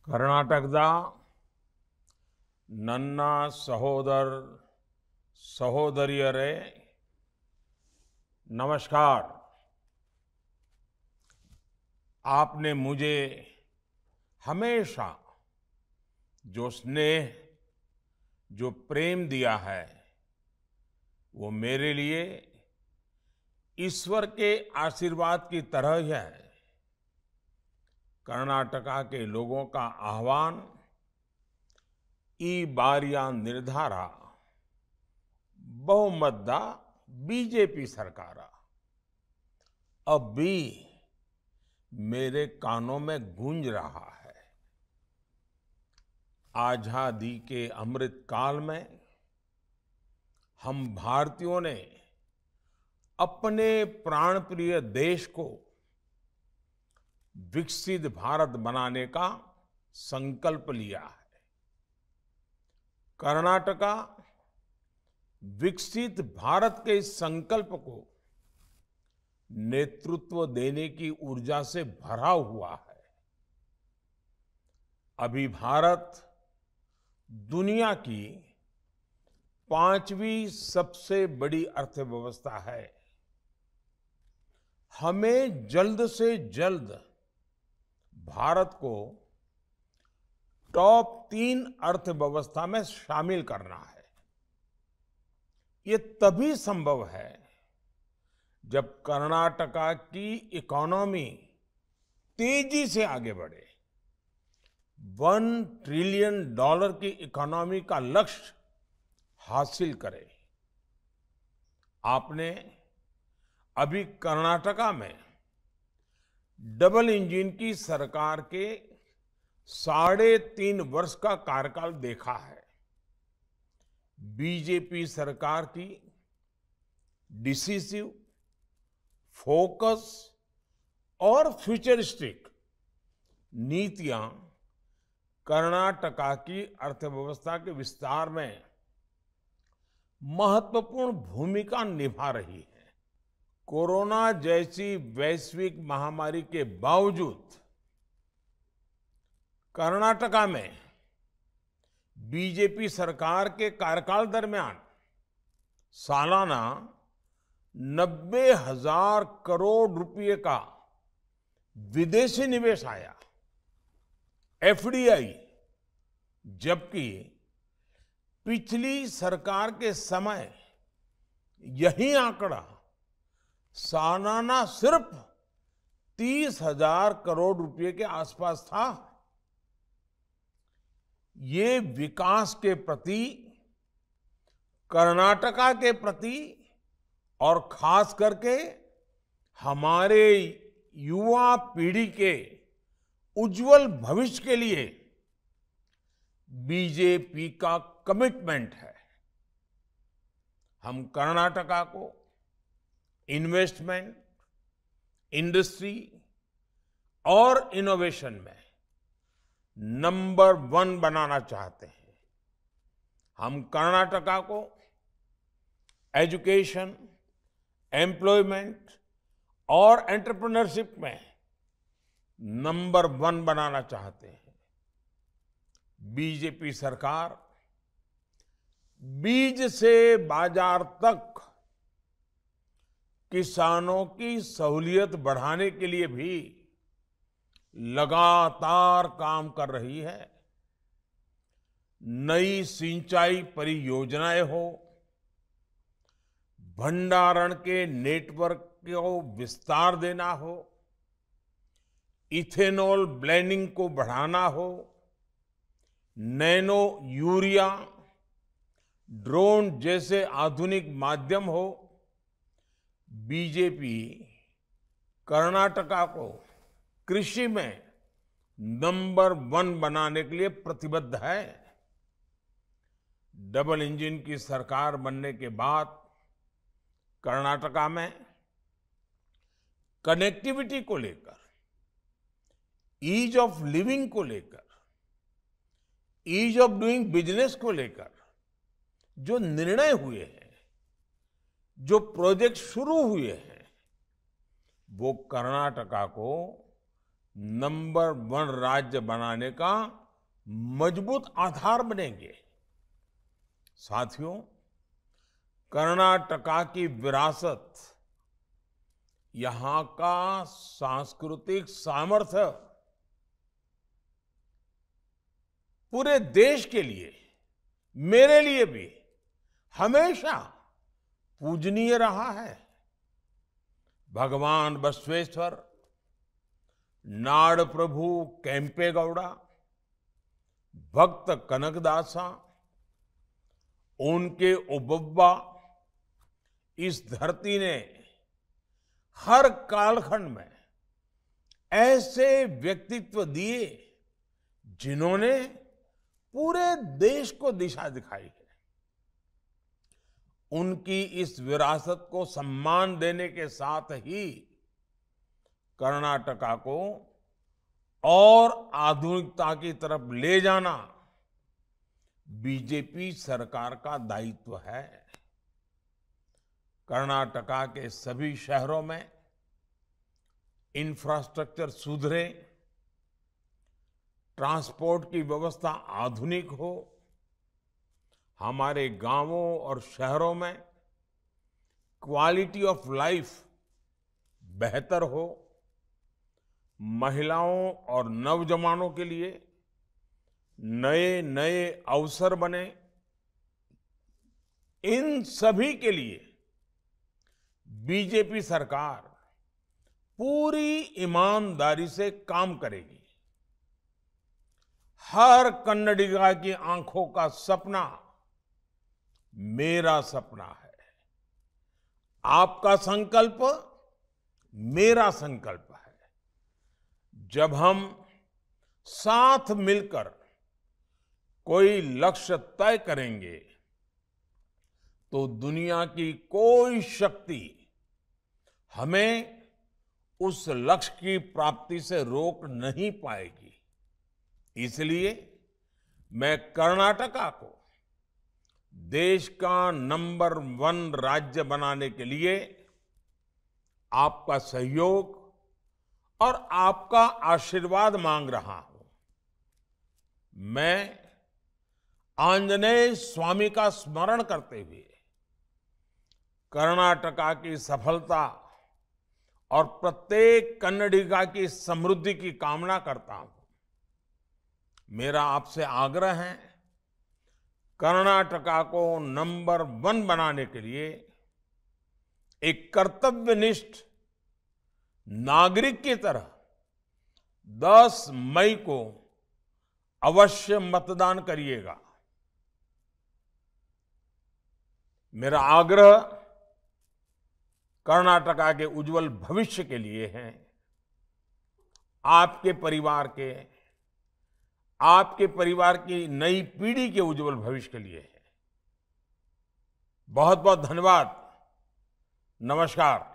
ಕರ್ನಾಟಕದ ನನ್ನ ಸಹೋದರಿಯರೇ नमस्कार। आपने मुझे हमेशा जो स्नेह, जो प्रेम दिया है, वो मेरे लिए ईश्वर के आशीर्वाद की तरह ही है। कर्नाटका के लोगों का आह्वान ई बारिया निर्धारा बहुमत बीजेपी सरकार अब भी मेरे कानों में गूंज रहा है। आजादी के अमृत काल में हम भारतीयों ने अपने प्राणप्रिय देश को विकसित भारत बनाने का संकल्प लिया है। कर्नाटका विकसित भारत के इस संकल्प को नेतृत्व देने की ऊर्जा से भरा हुआ है। अभी भारत दुनिया की 5वीं सबसे बड़ी अर्थव्यवस्था है। हमें जल्द से जल्द भारत को टॉप 3 अर्थव्यवस्था में शामिल करना है। ये तभी संभव है जब कर्नाटका की इकोनॉमी तेजी से आगे बढ़े। $1 ट्रिलियन की इकोनॉमी का लक्ष्य हासिल करे। आपने अभी कर्नाटका में डबल इंजन की सरकार के 3.5 वर्ष का कार्यकाल देखा है। बीजेपी सरकार की डिसिसिव, फोकस और फ्यूचरिस्टिक नीतियां कर्नाटका की अर्थव्यवस्था के विस्तार में महत्वपूर्ण भूमिका निभा रही है। कोरोना जैसी वैश्विक महामारी के बावजूद कर्नाटका में बीजेपी सरकार के कार्यकाल दरमियान सालाना 90,000 करोड़ रुपए का विदेशी निवेश आया, एफडीआई, जबकि पिछली सरकार के समय यही आंकड़ा सालाना सिर्फ 30,000 करोड़ रुपए के आसपास था। ये विकास के प्रति, कर्नाटका के प्रति और खास करके हमारे युवा पीढ़ी के उज्जवल भविष्य के लिए बीजेपी का कमिटमेंट है। हम कर्नाटका को इन्वेस्टमेंट, इंडस्ट्री और इनोवेशन में नंबर 1 बनाना चाहते हैं। हम कर्नाटका को एजुकेशन, एम्प्लॉयमेंट और एंटरप्रेन्योरशिप में नंबर 1 बनाना चाहते हैं। बीजेपी सरकार बीज से बाजार तक किसानों की सहूलियत बढ़ाने के लिए भी लगातार काम कर रही है। नई सिंचाई परियोजनाएं हो, भंडारण के नेटवर्क को विस्तार देना हो, इथेनॉल ब्लेंडिंग को बढ़ाना हो, नैनो यूरिया, ड्रोन जैसे आधुनिक माध्यम हो, बीजेपी कर्नाटका को कृषि में नंबर 1 बनाने के लिए प्रतिबद्ध है। डबल इंजन की सरकार बनने के बाद कर्नाटका में कनेक्टिविटी को लेकर, ईज ऑफ लिविंग को लेकर, ईज ऑफ डूइंग बिजनेस को लेकर जो निर्णय हुए हैं, जो प्रोजेक्ट शुरू हुए हैं, वो कर्नाटका को नंबर 1 राज्य बनाने का मजबूत आधार बनेंगे। साथियों, कर्नाटका की विरासत, यहां का सांस्कृतिक सामर्थ्य पूरे देश के लिए, मेरे लिए भी हमेशा पूजनीय रहा है। भगवान बसवेश्वर, नाड़ प्रभु केम्पेगौड़ा, भक्त कनकदासा, उनके ओबव्वा, इस धरती ने हर कालखंड में ऐसे व्यक्तित्व दिए जिन्होंने पूरे देश को दिशा दिखाई है। उनकी इस विरासत को सम्मान देने के साथ ही कर्नाटका को और आधुनिकता की तरफ ले जाना बीजेपी सरकार का दायित्व है। कर्नाटका के सभी शहरों में इंफ्रास्ट्रक्चर सुधरे, ट्रांसपोर्ट की व्यवस्था आधुनिक हो, हमारे गांवों और शहरों में क्वालिटी ऑफ लाइफ बेहतर हो, महिलाओं और नौजवानों के लिए नए नए अवसर बने, इन सभी के लिए बीजेपी सरकार पूरी ईमानदारी से काम करेगी। हर कन्नडिगा की आंखों का सपना मेरा सपना है। आपका संकल्प मेरा संकल्प है। जब हम साथ मिलकर कोई लक्ष्य तय करेंगे तो दुनिया की कोई शक्ति हमें उस लक्ष्य की प्राप्ति से रोक नहीं पाएगी। इसलिए मैं कर्नाटका को देश का नंबर 1 राज्य बनाने के लिए आपका सहयोग और आपका आशीर्वाद मांग रहा हूं। मैं आंजनेय स्वामी का स्मरण करते हुए कर्नाटका की सफलता और प्रत्येक कन्नडिगा की समृद्धि की कामना करता हूं। मेरा आपसे आग्रह है, कर्नाटका को नंबर 1 बनाने के लिए एक कर्तव्यनिष्ठ नागरिक की तरह 10 मई को अवश्य मतदान करिएगा। मेरा आग्रह कर्नाटका के उज्जवल भविष्य के लिए है, आपके परिवार की नई पीढ़ी के उज्जवल भविष्य के लिए है। बहुत बहुत धन्यवाद। नमस्कार।